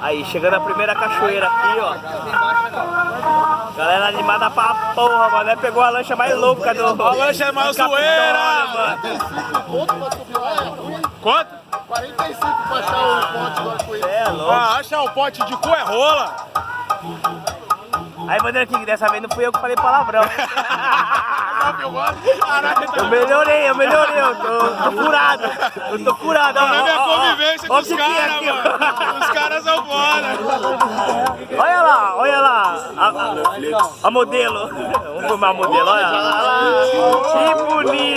Aí, chegando a primeira cachoeira aqui, ó. Galera animada pra porra, mano. Né? Pegou a lancha mais louca do... A lancha é mais zoeira, mano. Quanto? 45 pra achar o pote agora com ele. É louco. Ah, achar o pote de cu é rola. Aí, Bandeira King, dessa vez não fui eu que falei palavrão. Eu melhorei, eu tô curado. Eu tô curado, ó. Não é minha convivência ó, dos caras, aqui, mano. Os caras são foda. Olha lá. A modelo. Vamos filmar a modelo, olha lá. Que bonito.